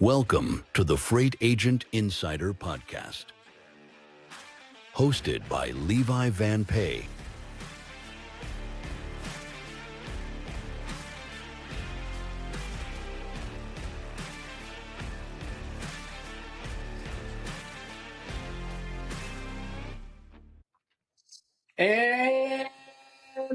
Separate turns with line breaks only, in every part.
Welcome to the Freight Agent Insider Podcast, hosted by Levi Van Pay.
And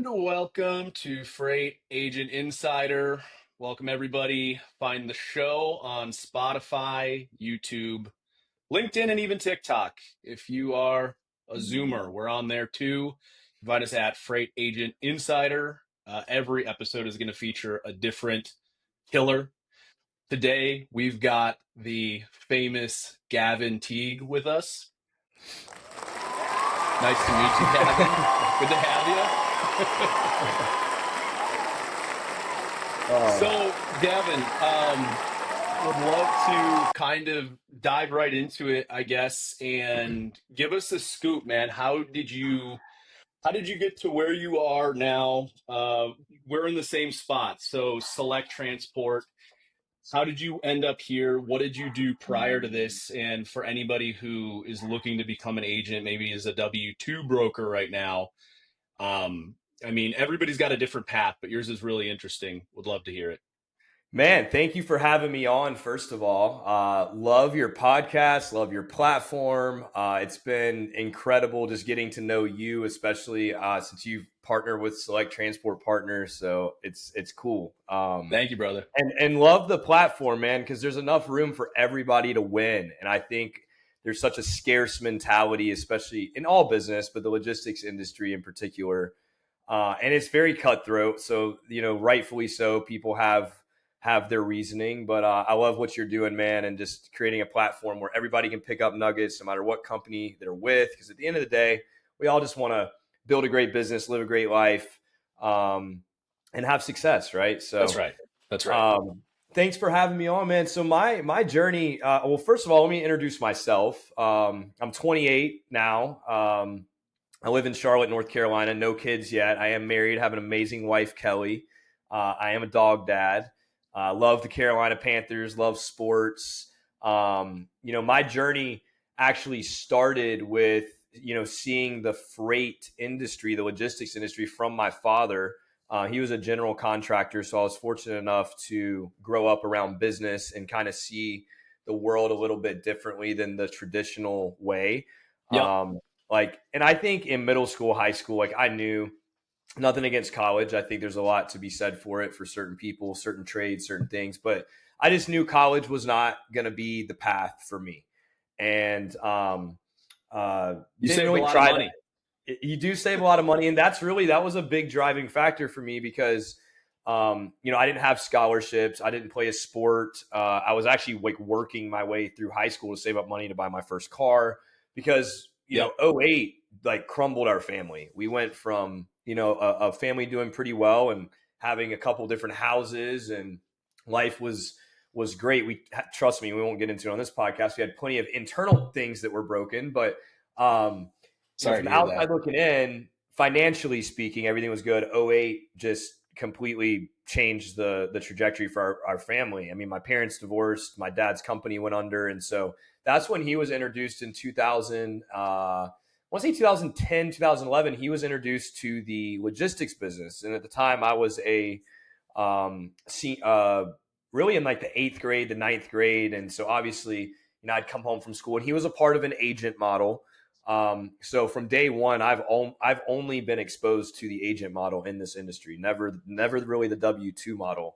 welcome to Freight Agent Insider. Welcome, everybody. Find the show on Spotify, YouTube, LinkedIn, and even TikTok. If you are a Zoomer, we're on there too. Find us at Freight Agent Insider. Every episode is going to feature a different killer. Today, we've got the famous Gavin Teague with us. Nice to meet you, Gavin. Good to have you. So, Gavin, would love to kind of dive right into it, I guess, and give us a scoop, man. How did you get to where you are now? We're in the same spot. So, Select Transport. How did you end up here? What did you do prior to this? And for anybody who is looking to become an agent, maybe as a W-2 broker right now, I mean, everybody's got a different path, but yours is really interesting. Would love to hear it.
Man, thank you for having me on, first of all. Love your podcast, love your platform. It's been incredible just getting to know you, especially since you've partnered with Select Transport Partners. So it's cool.
Thank you, brother.
And love the platform, man, because there's enough room for everybody to win. And I think there's such a scarce mentality, especially in all business, but the logistics industry in particular. And it's very cutthroat. So, rightfully so, people have their reasoning, but I love what you're doing, man, and just creating a platform where everybody can pick up nuggets no matter what company they're with, because at the end of the day, we all just want to build a great business, live a great life, and have success, right? So
That's right.
Thanks for having me on, man. So my journey, well, first of all, let me introduce myself. I'm 28 now. I live in Charlotte, North Carolina, no kids yet. I am married, have an amazing wife, Kelly. I am a dog dad. Love the Carolina Panthers, love sports. My journey actually started with, seeing the freight industry, the logistics industry from my father. He was a general contractor, so I was fortunate enough to grow up around business and kind of see the world a little bit differently than the traditional way.
Yep.
And I think in middle school, high school, I knew. Nothing against college. I think there's a lot to be said for it for certain people, certain trades, certain things. But I just knew college was not going to be the path for me. And
You
didn't
save
really
a lot
try
of money.
You do save a lot of money. And that was a big driving factor for me because, I didn't have scholarships. I didn't play a sport. I was actually working my way through high school to save up money to buy my first car because,
Yep.
08 crumbled our family. We went from, a family doing pretty well and having a couple different houses, and life was great. Trust me, we won't get into it on this podcast. We had plenty of internal things that were broken, but from the outside looking in, financially speaking, everything was good. 08 just completely changed the trajectory for our family. I mean, my parents divorced, my dad's company went under, and so that's when he was introduced in 2000. I want to say 2010, 2011, he was introduced to the logistics business. And at the time I was really in the 8th grade, the 9th grade. And so obviously, I'd come home from school and he was a part of an agent model. So from day one, I've only been exposed to the agent model in this industry, never really the W-2 model.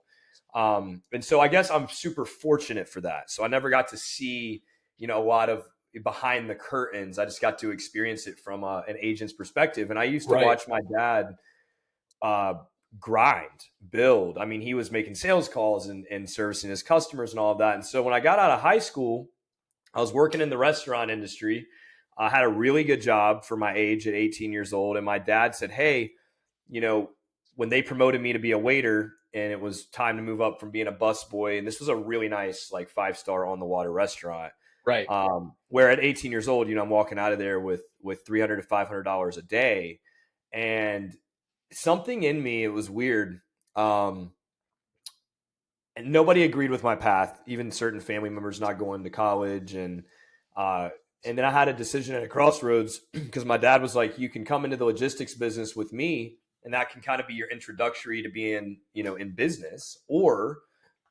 And so I guess I'm super fortunate for that. So I never got to see, a lot of behind the curtains. I just got to experience it from an agent's perspective. And I used to watch my dad grind, build. I mean, he was making sales calls and servicing his customers and all of that. And so when I got out of high school, I was working in the restaurant industry. I had a really good job for my age at 18 years old. And my dad said, hey, when they promoted me to be a waiter and it was time to move up from being a busboy, and this was a really nice 5-star on the water restaurant.
Right.
Where at 18 years old, I'm walking out of there with $300 to $500 a day, and something in me, it was weird. and nobody agreed with my path, even certain family members not going to college. Uh, and then I had a decision at a crossroads because my dad was like, you can come into the logistics business with me, and that can kind of be your introductory to being, in business, or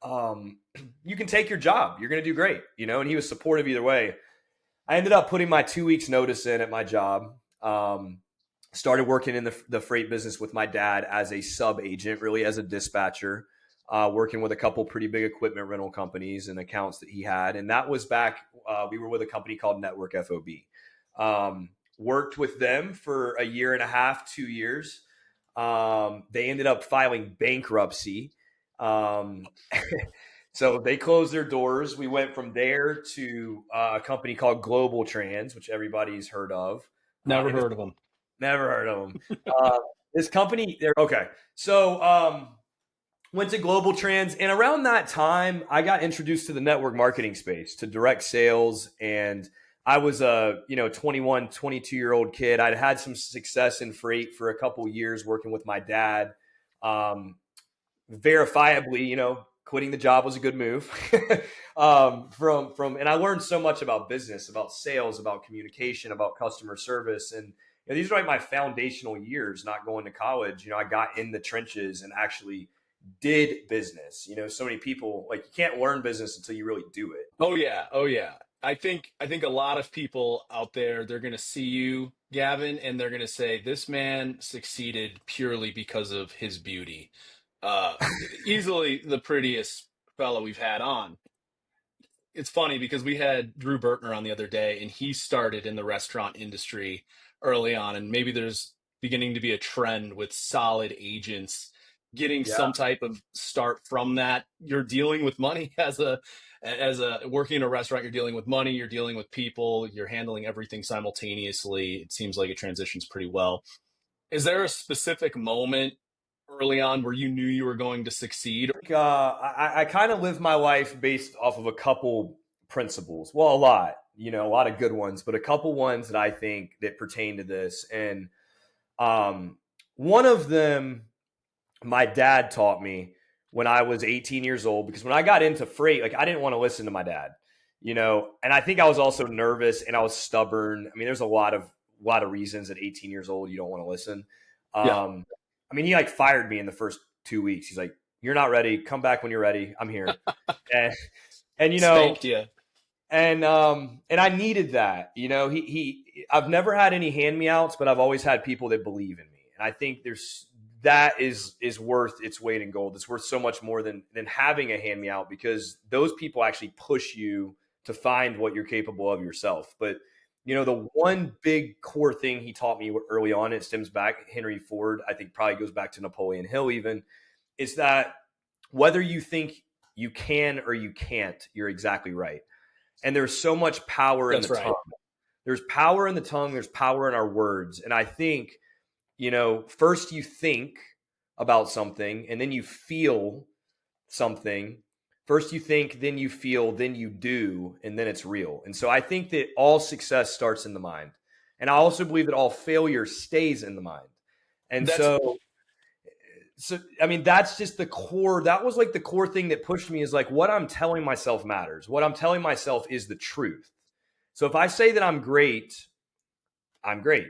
um, you can take your job. You're going to do great, and he was supportive either way. I ended up putting my 2 weeks notice in at my job. Started working in the freight business with my dad as a sub agent, really as a dispatcher, working with a couple pretty big equipment rental companies and accounts that he had. And that was back, we were with a company called Network FOB. Worked with them for a year and a half, 2 years. They ended up filing bankruptcy. Um, so they closed their doors. We went from there to a company called Global Trans, which everybody's heard of.
Never
And this
heard of them.
Never heard of them. Uh, this company, they're okay. So went to Global Trans, and around that time, I got introduced to the network marketing space, to direct sales, and I was a 21, 22-year-old kid. I'd had some success in freight for a couple years working with my dad. Verifiably, quitting the job was a good move. And I learned so much about business, about sales, about communication, about customer service, and these are like my foundational years. Not going to college, I got in the trenches and actually did business. So many people, like, you can't learn business until you really do it.
Oh yeah, oh yeah. I think a lot of people out there, they're going to see you, Gavin, and they're going to say this man succeeded purely because of his beauty. Uh, Easily the prettiest fellow we've had on. It's funny because we had Drew Bertner on the other day, and he started in the restaurant industry early on, and maybe there's beginning to be a trend with solid agents getting
Yeah.
some type of start from that. You're dealing with money as a working in a restaurant. You're dealing with money. You're dealing with people. You're handling everything simultaneously. It seems like it transitions pretty well. Is there a specific moment early on where you knew you were going to succeed?
I kind of live my life based off of a couple principles. Well, a lot of good ones, but a couple ones that I think that pertain to this. And um, one of them, my dad taught me when I was 18 years old, because when I got into freight, like, I didn't want to listen to my dad, and I think I was also nervous and I was stubborn. I mean, there's a lot of reasons at 18 years old you don't want to listen.
Yeah,
I mean, he like fired me in the first 2 weeks. He's like, "You're not ready. Come back when you're ready. I'm here." And and
spanked you.
and I needed that. I've never had any hand me outs, but I've always had people that believe in me. And I think that is worth its weight in gold. It's worth so much more than having a hand me out, because those people actually push you to find what you're capable of yourself. But the one big core thing he taught me early on, it stems back Henry Ford. I think probably goes back to Napoleon Hill even, is that whether you think you can or you can't, you're exactly right. And there's so much power in the
That's right.
tongue. There's power in the tongue. There's power in our words. And I think, first you think about something and then you feel something. First you think, then you feel, then you do, and then it's real. And so I think that all success starts in the mind. And I also believe that all failure stays in the mind. And
That's
so I mean, that's just the core. That was like the core thing that pushed me, is like, what I'm telling myself matters. What I'm telling myself is the truth. So if I say that I'm great, I'm great.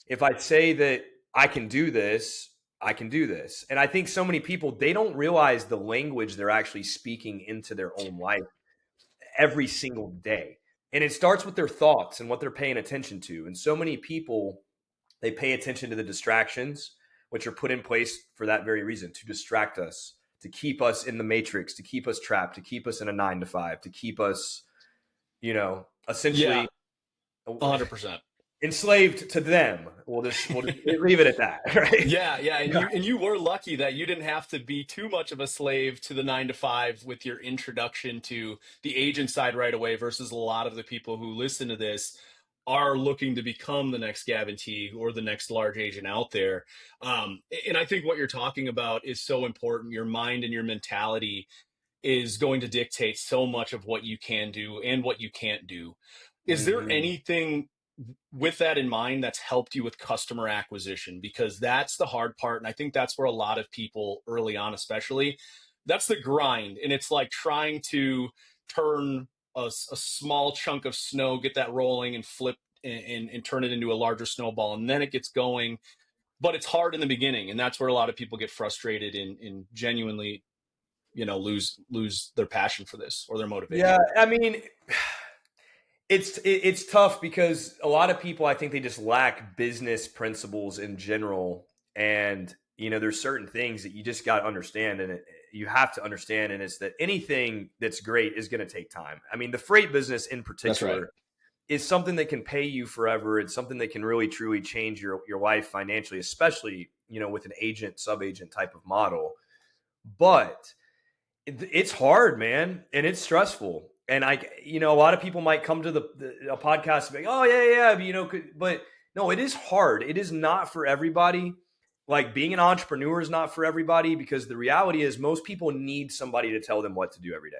If I say that I can do this, I can do this. And I think so many people, they don't realize the language they're actually speaking into their own life every single day. And it starts with their thoughts and what they're paying attention to. And so many people, they pay attention to the distractions, which are put in place for that very reason, to distract us, to keep us in the matrix, to keep us trapped, to keep us in a 9 to 5, to keep us,
yeah,
essentially
100%.
enslaved to them. We'll just leave it at that, right?
Yeah, yeah, and you were lucky that you didn't have to be too much of a slave to the 9 to 5 with your introduction to the agent side right away, versus a lot of the people who listen to this are looking to become the next Gavin Teague or the next large agent out there. And I think what you're talking about is so important. Your mind and your mentality is going to dictate so much of what you can do and what you can't do. Is there
Mhm.
anything with that in mind that's helped you with customer acquisition? Because that's the hard part. And I think that's where a lot of people early on, especially, that's the grind. And it's like trying to turn a small chunk of snow, get that rolling and flip and turn it into a larger snowball. And then it gets going, but it's hard in the beginning. And that's where a lot of people get frustrated and genuinely, lose their passion for this or their
Yeah,
motivation.
I mean, it's tough because a lot of people, I think they just lack business principles in general, and there's certain things that you just got to understand, and you have to understand, and it's that anything that's great is going to take time. I mean, the freight business in
That's right.
particular is something that can pay you forever. It's something that can really truly change your life financially, especially with an agent sub agent type of model. But it's hard, man, and it's stressful. And a lot of people might come to a podcast and be like, "Oh yeah, yeah," but no, it is hard. It is not for everybody. Like being an entrepreneur is not for everybody because the reality is most people need somebody to tell them what to do every day.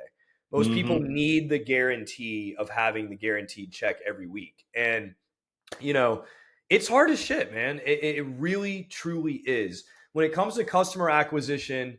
Most people
Mm-hmm.
need the guarantee of having the guaranteed check every week, and you know, it's hard as shit, man. It really, truly is. When it comes to customer acquisition,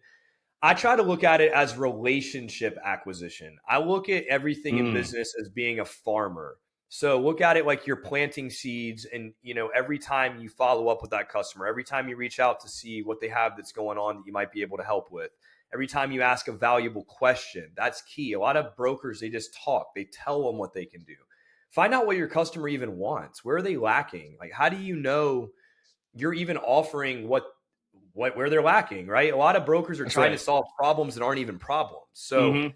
I try to look at it as relationship acquisition. I look at everything in
Mm,
business as being a farmer. So look at it like you're planting seeds, and every time you follow up with that customer, every time you reach out to see what they have that's going on that you might be able to help with, every time you ask a valuable question, that's key. A lot of brokers, they just talk, they tell them what they can do. Find out what your customer even wants. Where are they lacking? Like, how do you know you're even offering what where they're lacking, right? A lot of brokers are
that's
trying to
right.
solve problems that aren't even problems. So
Mm-hmm.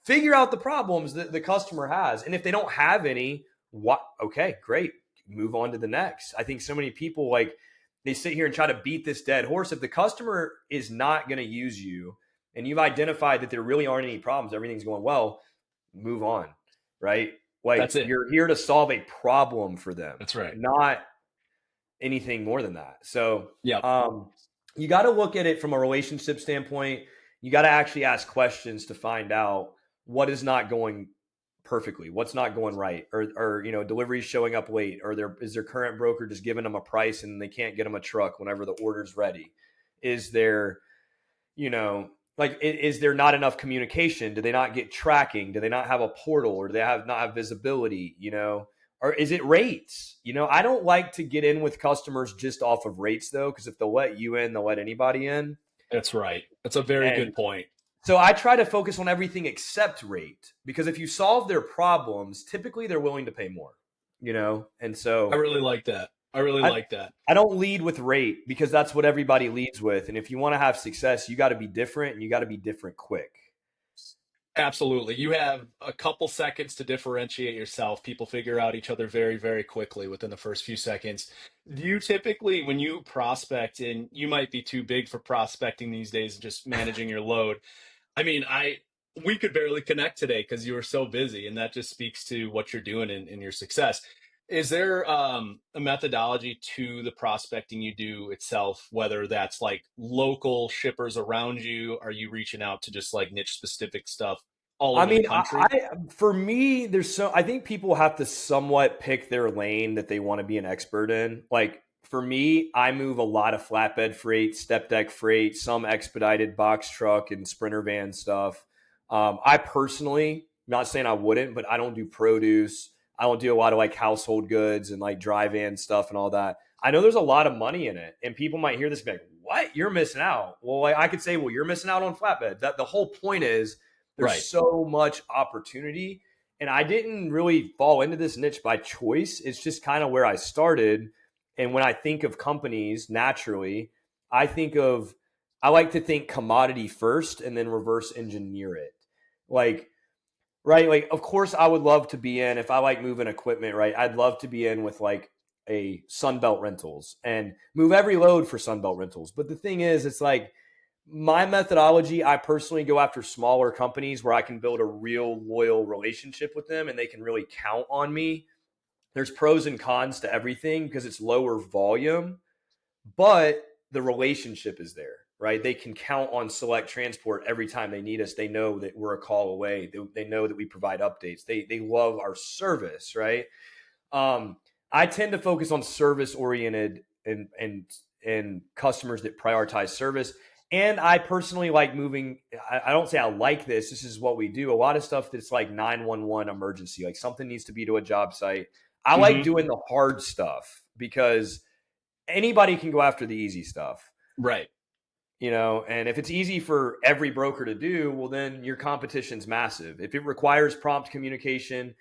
figure out the problems that the customer has. And if they don't have any, what okay, great. Move on to the next. I think so many people they sit here and try to beat this dead horse. If the customer is not going to use you and you've identified that there really aren't any problems, everything's going well, move on, right? Like
That's it.
you're here to solve a problem for them,
That's right.
not anything more than that. So
Yep.
you got to look at it from a relationship standpoint. You got to actually ask questions to find out what is not going perfectly, what's not going right, or deliveries showing up late, or is their current broker just giving them a price and they can't get them a truck whenever the order's ready? Is there you know, is there not enough communication? Do they not get tracking? Do they not have a portal, or do they not have visibility? Or is it rates? I don't like to get in with customers just off of rates though, because if they'll let you in, they'll let anybody in.
That's right. That's a very
And
good point.
so I try to focus on everything except rate, because if you solve their problems, typically they're willing to pay more. And
I
so
really like that. I really
I
like that.
I don't lead with rate because that's what everybody leads with. And if you want to have success, you got to be different, and you got to be different quick.
Absolutely. You have a couple seconds to differentiate yourself. People figure out each other very, very quickly within the first few seconds. Do you typically, when you prospect, and you might be too big for prospecting these days and just managing your load, I mean, we could barely connect today because you were so busy, and that just speaks to what you're doing in your success. Is there a methodology to the prospecting you do itself, whether that's like local shippers around you? Are you reaching out to just like niche specific stuff all
I
over the
mean,
country?
for me, I think people have to somewhat pick their lane that they want to be an expert in. Like for me, I move a lot of flatbed freight, step deck freight, some expedited box truck and sprinter van stuff. I personally, not saying I wouldn't, but I don't do produce. I don't do a lot of like household goods and like dry van stuff and all that. I know there's a lot of money in it, and people might hear this and be like, "What? You're missing out." Well, like, I could say, "Well, you're missing out on flatbed." That the whole point is there's
Right.
so much opportunity. And I didn't really fall into this niche by choice. It's just kind of where I started. And when I think of companies, naturally, I think of, I like to think commodity first and then reverse engineer it. Like, right? Like, of course, I would love to be in, if I like moving equipment, right? I'd love to be in with like a Sunbelt Rentals and move every load for Sunbelt Rentals. But the thing is, it's like, my methodology, I personally go after smaller companies where I can build a real loyal relationship with them and they can really count on me. There's pros and cons to everything because it's lower volume, but the relationship is there, right? They can count on Select Transport every time they need us. They know that we're a call away. They know that we provide updates. They love our service, right? Um, I tend to focus on service oriented and customers that prioritize service. And I personally like moving. I don't say I like this. This is what we do. A lot of stuff that's like 911 emergency, like something needs to be to a job site. I like
Hmm.
doing the hard stuff because anybody can go after the easy stuff.
Right.
And if it's easy for every broker to do, well, then your competition's massive. If it requires prompt communication,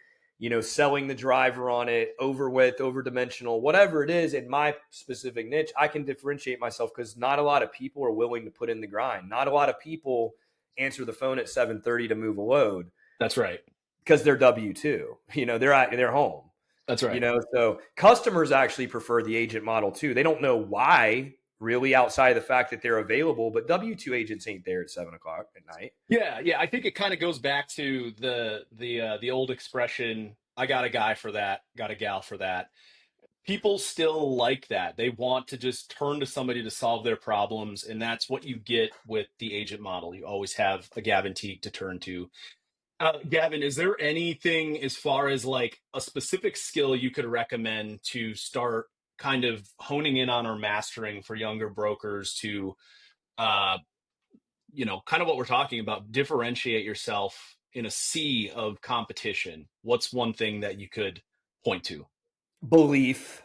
selling the driver on it, over width, over dimensional, whatever it is in my specific niche, I can differentiate myself because not a lot of people are willing to put in the grind. Not a lot of people answer the phone at 7:30 to move a load
That's right.
because they're W-2. They're home.
That's right.
So customers actually prefer the agent model too. They don't know why, really, outside of the fact that they're available, but W-2 agents ain't there at 7 o'clock at night.
Yeah, yeah. I think it kind of goes back to the old expression, I got a guy for that, got a gal for that. People still like that. They want to just turn to somebody to solve their problems, and that's what you get with the agent model. You always have a Gavin Teague to turn to. Gavin, is there anything as far as like a specific skill you could recommend to start kind of honing in on or mastering for younger brokers to, uh, kind of what we're talking about, differentiate yourself in a sea of competition? What's one thing that you could point to?
Belief,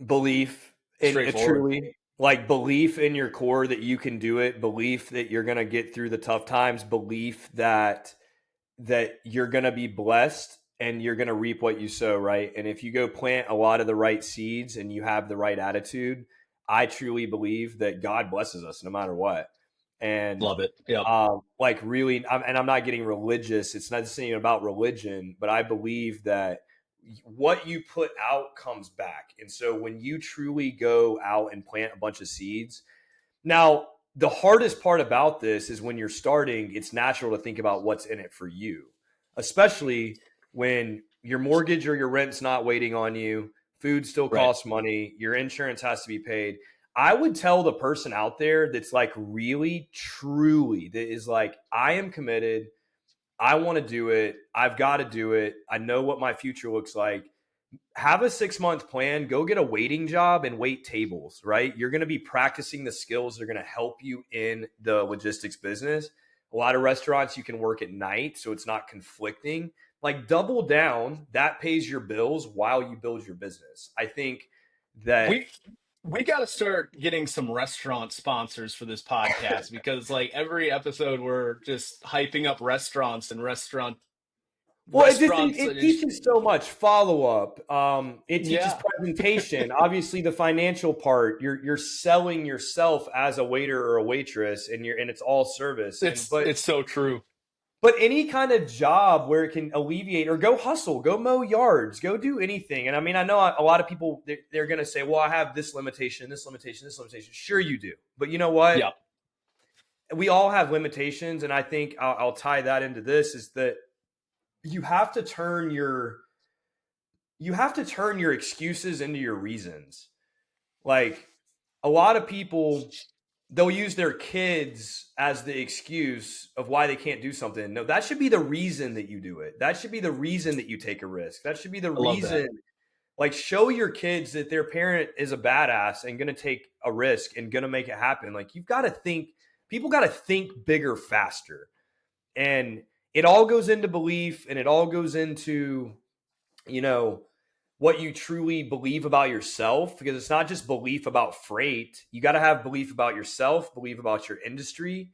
belief, and
Straightforward.
truly like belief in your core that you can do it, belief that you're going to get through the tough times, belief that you're going to be blessed and you're going to reap what you sow, right? And if you go plant a lot of the right seeds and you have the right attitude, I truly believe that God blesses us no matter what. And
Love it. Yep.
like really, and I'm not getting religious. It's not saying about religion, but I believe that what you put out comes back. And so when you truly go out and plant a bunch of seeds, now, the hardest part about this is when you're starting, it's natural to think about what's in it for you, especially when your mortgage or your rent's not waiting on you, food still
Right.
costs money, your insurance has to be paid. I would tell the person out there that's like really, truly, that is like, I am committed. I want to do it. I've got to do it. I know what my future looks like. Have a 6 month plan, go get a waiting job and wait tables, right? You're going to be practicing the skills that are going to help you in the logistics business. A lot of restaurants you can work at night, so it's not conflicting. Like double down, that pays your bills while you build your business. I think that
We got to start getting some restaurant sponsors for this podcast, because like every episode we're just hyping up restaurants and
well,
restaurants
it
and
teaches so much follow up. It teaches
yeah.
presentation. Obviously, the financial part. You're selling yourself as a waiter or a waitress, and it's all service.
It's so true.
But any kind of job where it can alleviate, or go hustle, go mow yards, go do anything. And I mean, I know a lot of people, they're going to say, well, I have this limitation, this limitation, this limitation. Sure, you do. But you know what?
Yeah.
We all have limitations. And I think I'll tie that into this, is that you have to turn your excuses into your reasons. Like a lot of people, they'll use their kids as the excuse of why they can't do something. No, that should be the reason that you do it. That should be the reason that you take a risk. That should be the
I love that.
reason. Like, show your kids that their parent is a badass and going to take a risk and going to make it happen. Like, you've got to think, people got to think bigger, faster. And it all goes into belief, and it all goes into, you know, what you truly believe about yourself, because it's not just belief about freight. You got to have belief about yourself, belief about your industry,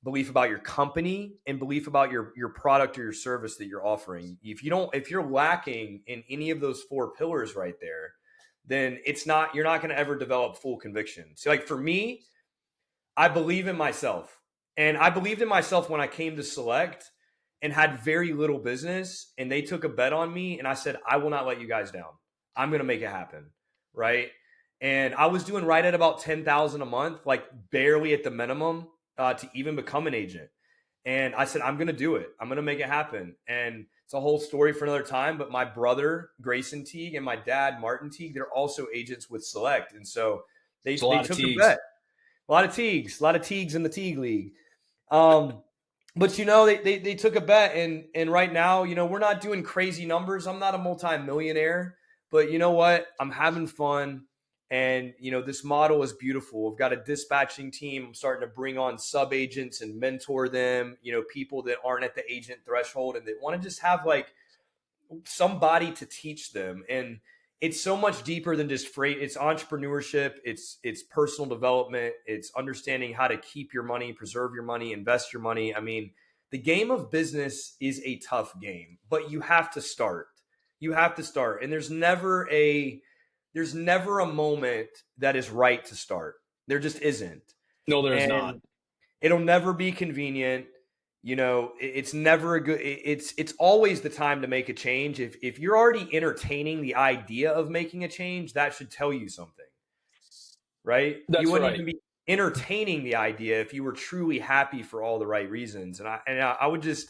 belief about your company, and belief about your product or your service that you're offering. If you're lacking in any of those four pillars right there, then you're not going to ever develop full conviction. So like for me, I believe in myself. And I believed in myself when I came to Select and had very little business, and they took a bet on me, and I said, I will not let you guys down. I'm going to make it happen. Right. And I was doing right at about 10,000 a month, like barely at the minimum to even become an agent. And I said, I'm going to do it. I'm going to make it happen. And it's a whole story for another time. But my brother, Grayson Teague, and my dad, Martin Teague, they're also agents with Select. And so
There's a
they
lot of
took a
Teagues.
bet. A lot of Teagues in the Teague League. But they took a bet, and right now, we're not doing crazy numbers. I'm not a multi-millionaire, but you know what? I'm having fun. And, this model is beautiful. We've got a dispatching team. I'm starting to bring on sub agents and mentor them, people that aren't at the agent threshold and that want to just have like somebody to teach them. And it's so much deeper than just freight. It's entrepreneurship. It's personal development. It's understanding how to keep your money, preserve your money, invest your money. I mean, the game of business is a tough game, but you have to start. You have to start. And there's never a moment that is right to start. There just isn't.
No, there's not.
And it'll never be convenient. It's never a good it's always the time to make a change. If you're already entertaining the idea of making a change, that should tell you something, right? You
That's
wouldn't
right.
even be entertaining the idea if you were truly happy for all the right reasons. And I would just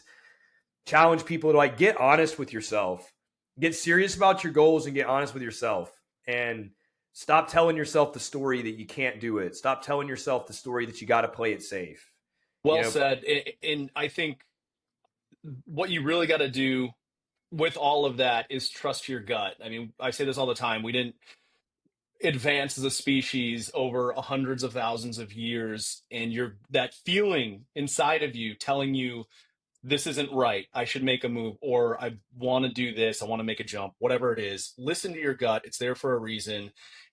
challenge people to like get honest with yourself, get serious about your goals, and get honest with yourself, and stop telling yourself the story that you can't do it. Stop telling yourself the story that you got to play it safe. You
Well
know,
said. And I think what you really got to do with all of that is trust your gut. I mean, I say this all the time. We didn't advance as a species over hundreds of thousands of years, and you're that feeling inside of you telling you this isn't right. I should make a move, or I want to do this. I want to make a jump, whatever it is. Listen to your gut. It's there for a reason.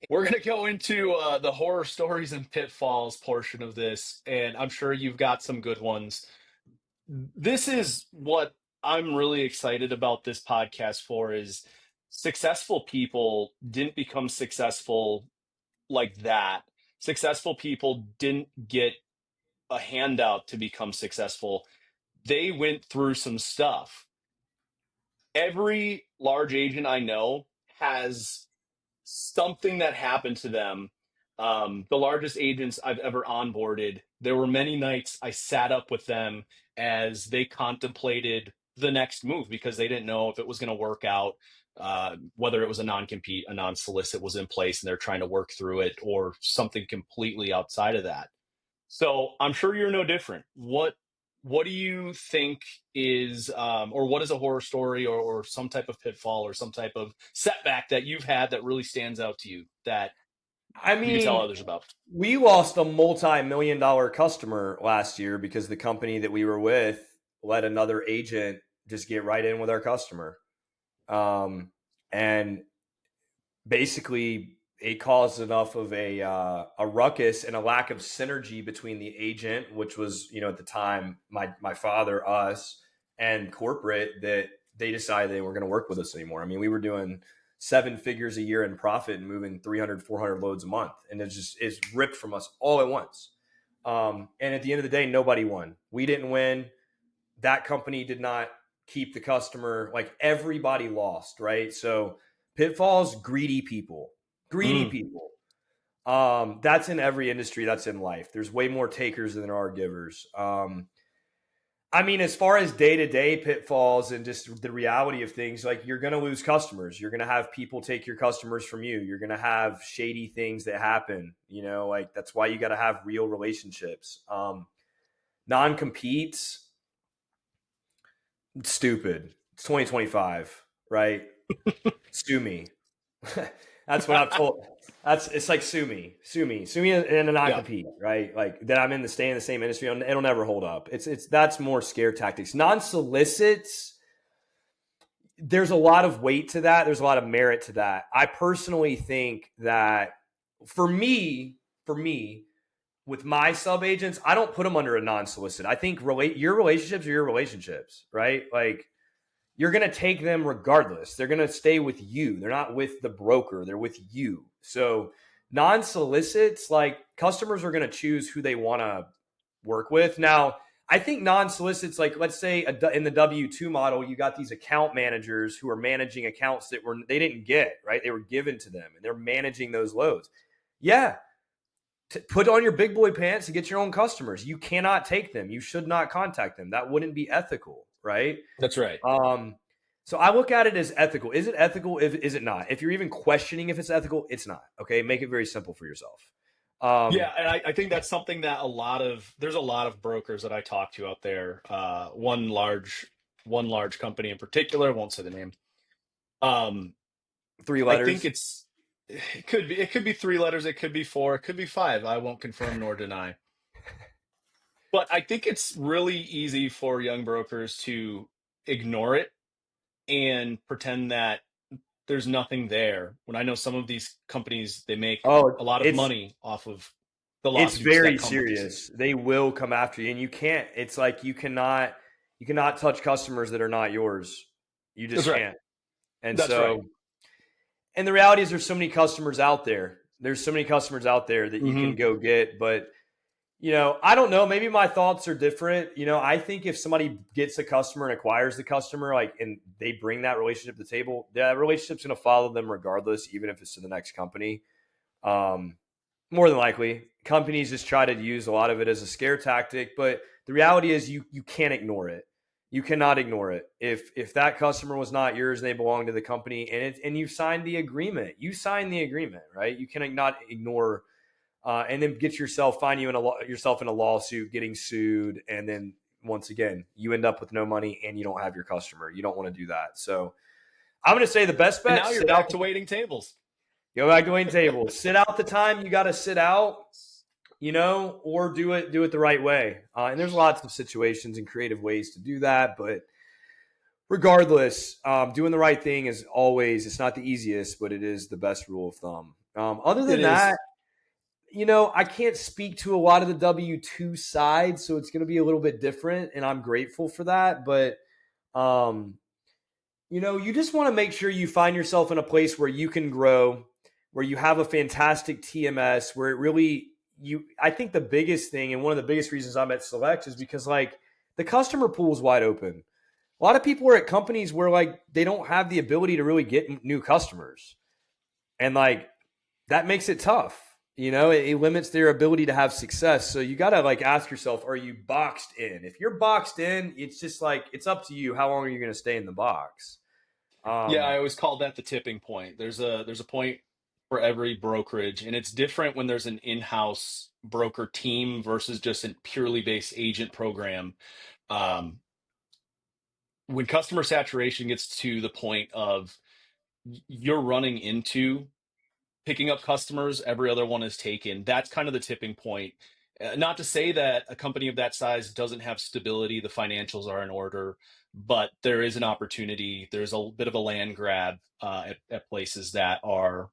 We're going to go into the horror stories and pitfalls portion of this, and I'm sure you've got some good ones. This is what I'm really excited about this podcast for is successful people didn't become successful like that. Successful people didn't get a handout to become successful. They went through some stuff. Every large agent I know has something that happened to them. The largest agents I've ever onboarded, there were many nights I sat up with them as they contemplated the next move because they didn't know if it was going to work out, whether it was a non-compete, a non-solicit was in place and they're trying to work through it, or something completely outside of that. So I'm sure you're no different. What do you think is, or what is a horror story, or some type of pitfall, or some type of setback that you've had that really stands out to you that
I
you can tell
mean,
others about?
we lost a multi-million-dollar customer last year because the company that we were with let another agent just get right in with our customer. And basically it caused enough of a ruckus and a lack of synergy between the agent, which was, at the time, my father, us, and corporate, that they decided they weren't going to work with us anymore. I mean, we were doing seven figures a year in profit and moving 300, 400 loads a month. And it's ripped from us all at once. And at the end of the day, nobody won. We didn't win. That company did not keep the customer. Like, everybody lost, right? So pitfalls, greedy people. Greedy
Mm.
people. That's in every industry. That's in life. There's way more takers than there are givers. I mean, as far as day-to-day pitfalls and just the reality of things, like, you're going to lose customers. You're going to have people take your customers from you. You're going to have shady things that happen. Like, that's why you got to have real relationships. Non-competes, stupid. It's 2025, right? Sue me. That's what I've told. It's like sue me in a
Yeah,
non-compete, right? Like, that I'm stay in the same industry. It'll never hold up. It's that's more scare tactics. Non-solicits, there's a lot of weight to that. There's a lot of merit to that. I personally think that for me, with my sub agents, I don't put them under a non-solicit. I think your relationships are your relationships, right? Like, you're going to take them regardless. They're going to stay with you. They're not with the broker. They're with you. So non-solicits, like, customers are going to choose who they want to work with. Now, I think non-solicits, like, let's say in the W-2 model, you got these account managers who are managing accounts that they didn't get, right? They were given to them, and they're managing those loads. Yeah. Put on your big boy pants and get your own customers. You cannot take them. You should not contact them. That wouldn't be ethical, right?
that's right.
So I look at it as ethical. Is it ethical? Is it not? If you're even questioning if it's ethical, it's not. Okay, make it very simple for yourself.
Yeah, and I think that's something that there's a lot of brokers that I talk to out there. One large company in particular, I won't say the name. Um,
Three
I think
letters.
It could be 3 letters. It could be four. It could be five. I won't confirm nor deny. But I think it's really easy for young brokers to ignore it and pretend that there's nothing there. When I know some of these companies, they make
Oh,
a lot of money off of the
it's
lawsuits that
very
come with these
serious.
things.
They will come after you, and you can't. It's like you cannot touch customers that are not yours. You
That's
just
right.
can't. And
That's right.
so, and the reality is, there's so many customers out there. There's so many customers out there that you
Hmm.
can go get. But I don't know. Maybe my thoughts are different. I think if somebody gets a customer and acquires the customer, like, and they bring that relationship to the table, that relationship's going to follow them regardless, even if it's to the next company. Um, More than likely, companies just try to use a lot of it as a scare tactic. But the reality is, you can't ignore it. You cannot ignore it. If that customer was not yours and they belong to the company, and you signed the agreement, right? You cannot ignore, and then get yourself find you in yourself in a lawsuit, getting sued, and then once again you end up with no money and you don't have your customer. You don't want to do that. So I'm going to say the best
And
bet:
now you're
sit out.
back to waiting tables.
Go back to waiting tables. Sit out the time you got to sit out, or do it the right way. And there's lots of situations and creative ways to do that, but regardless, doing the right thing is always, it's not the easiest, but it is the best rule of thumb. Other
It
than that,
is.
I can't speak to a lot of the W-2 side, so it's going to be a little bit different, and I'm grateful for that. But um, you just want to make sure you find yourself in a place where you can grow, where you have a fantastic TMS, where it really I think the biggest thing, and one of the biggest reasons I'm at Select, is because, like, the customer pool is wide open. A lot of people are at companies where, like, they don't have the ability to really get new customers, and, like, that makes it tough. It limits their ability to have success. So you got to, like, ask yourself, are you boxed in? If you're boxed in, it's just like, it's up to you. How long are you going to stay in the box?
Yeah,
Um,
I always call that the tipping point. There's a point for every brokerage, and it's different when there's an in-house broker team versus just a purely based agent program. Um, when customer saturation gets to the point of you're running into picking up customers, every other one is taken. That's kind of the tipping point. Not to say that a company of that size doesn't have stability, the financials are in order, but there is an opportunity. There's a bit of a land grab at places that are,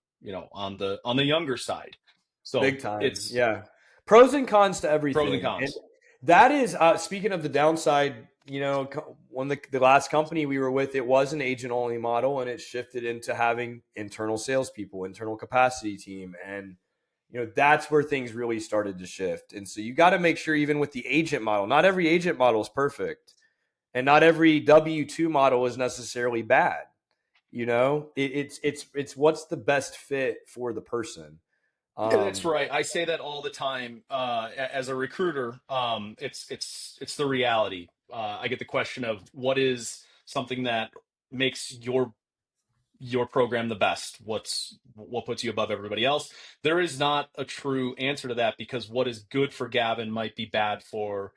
on the younger side. So
Big time.
it's
Yeah. Pros and cons to
pros and
everything. And
cons.
that is, speaking of the downside, when the last company we were with, it was an agent only model, and it shifted into having internal salespeople, internal capacity team. And, that's where things really started to shift. And so you got to make sure, even with the agent model, not every agent model is perfect, and not every W-2 model is necessarily bad. It's what's the best fit for the person.
Yeah, that's
Um,
right. I say that all the time as a recruiter. It's the reality. I get the question of what is something that makes your program the best. What puts you above everybody else? There is not a true answer to that because what is good for Gavin might be bad for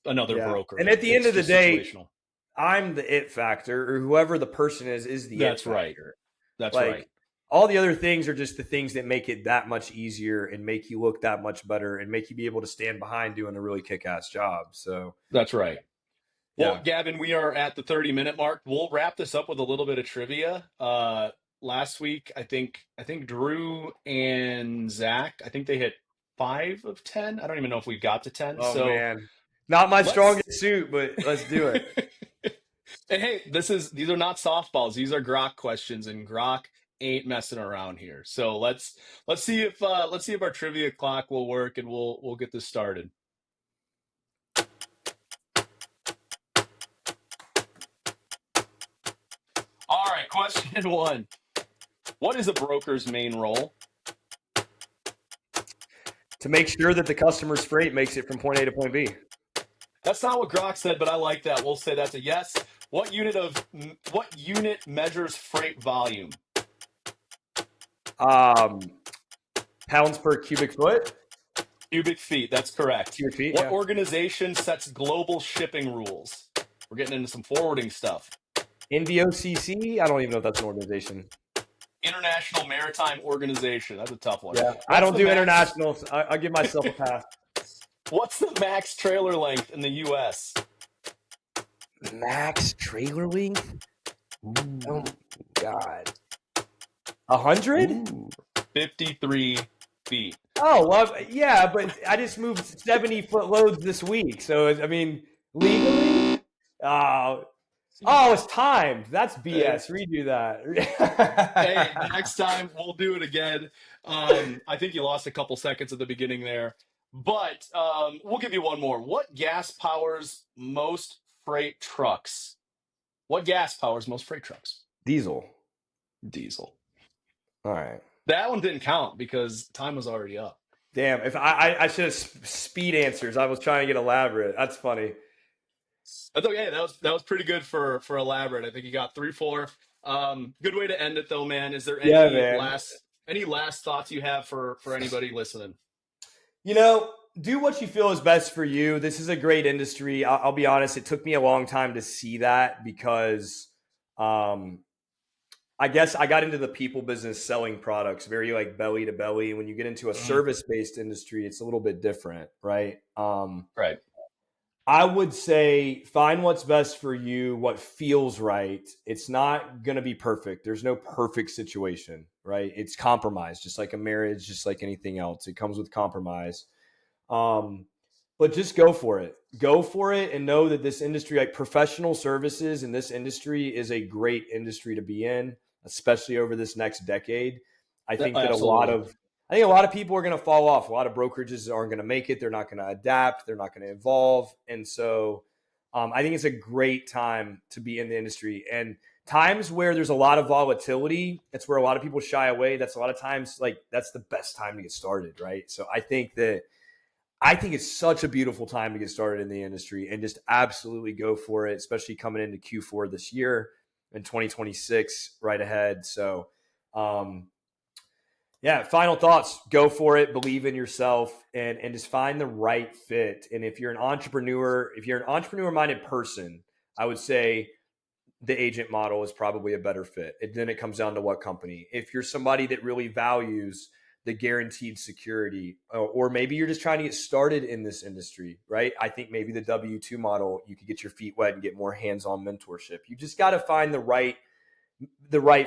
another
Yeah.
broker.
And at the end
It's
of the
just
day,
situational.
I'm the it factor, or whoever the person is the it
That's right.
factor.
That's right.
Like, all the other things are just the things that make it that much easier and make you look that much better and make you be able to stand behind doing a really kick ass job. So,
That's right. Well,
yeah.
Gavin, we are at the 30-minute mark. We'll wrap this up with a little bit of trivia. Last week, I think Drew and Zach, I think they hit 5 of 10. I don't even know if we got to 10.
Oh,
So
man. Not my
let's
strongest suit, but let's do it.
and hey, these are not softballs. These are Grok questions, and Grok ain't messing around here. So let's see if our trivia clock will work, and we'll get this started. All right, question one. What is a broker's main role?
To make sure that the customer's freight makes it from point A to point B.
That's not what Grok said, but I like that. We'll say that's a yes. What unit measures freight volume?
Um, Pounds per cubic foot.
Cubic feet. That's correct.
Cubic feet,
What
yeah.
organization sets global shipping rules? We're getting into some forwarding stuff.
NVOCC. I don't even know if that's an organization.
International Maritime Organization. That's a tough one.
Yeah, I
What's
don't
the
do
max?
internationals. I'll give myself a pass.
What's the max trailer length in the U.S.?
Max trailer length? Oh
Ooh.
God, 100?
Ooh. 53 feet.
Oh well, yeah, but I just moved 70-foot loads this week, so I mean, legally, oh, it's timed. That's
Hey,
BS. Redo
hey,
that.
next time we'll do it again. I think you lost a couple seconds at the beginning there, but we'll give you one more. What gas powers most freight trucks? What gas powers most freight trucks?
Diesel.
Diesel.
All right.
That one didn't count because time was already up.
Damn. If I should have speed answers. I was trying to get elaborate. That's funny.
That's okay. That was pretty good for elaborate. I think you got 3, 4. Good way to end it though, man. Is there
Yeah, man.
any last thoughts you have for anybody listening?
You know, do what you feel is best for you. This is a great industry. I'll be honest. It took me a long time to see that because, um, I guess I got into the people business selling products very like belly to belly. When you get into a
Mhm.
service based industry, it's a little bit different, right?
Right.
I would say find what's best for you, what feels right. It's not going to be perfect. There's no perfect situation, right? It's compromise, just like a marriage, just like anything else. It comes with compromise. Um, but just go for it. Go for it and know that this industry, like professional services in this industry, is a great industry to be in, especially over this next decade. I think that
Absolutely.
I think a lot of people are going to fall off. A lot of brokerages aren't going to make it. They're not going to adapt. They're not going to evolve. And so I think it's a great time to be in the industry. And times where there's a lot of volatility, that's where a lot of people shy away. That's a lot of times like that's the best time to get started, right? So I think it's such a beautiful time to get started in the industry and just absolutely go for it, especially coming into Q4 this year and 2026 right ahead. So, um, yeah, final thoughts. Go for it, believe in yourself, and just find the right fit. And if you're an entrepreneur minded person, I would say the agent model is probably a better fit. Then it comes down to what company. If you're somebody that really values the guaranteed security, or maybe you're just trying to get started in this industry, right? I think maybe the W-2 model, you could get your feet wet and get more hands-on mentorship. You just got to find the right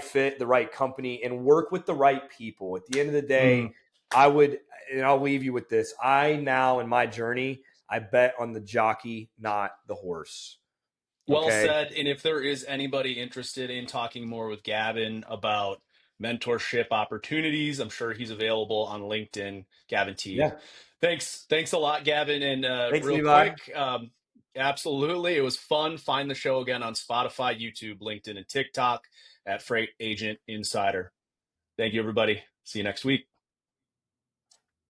fit, the right company, and work with the right people. At the end of the day,
Mhm.
and I'll leave you with this. I now in my journey, I bet on the jockey, not the horse.
Well
Okay.
said. And if there is anybody interested in talking more with Gavin about mentorship opportunities, I'm sure he's available on LinkedIn, Gavin Teague.
Yeah.
Thanks a lot, Gavin. And
Thanks,
real
Levi.
quick, absolutely, it was fun. Find the show again on Spotify, YouTube, LinkedIn, and TikTok at Freight Agent Insider. Thank you, everybody. See you next week.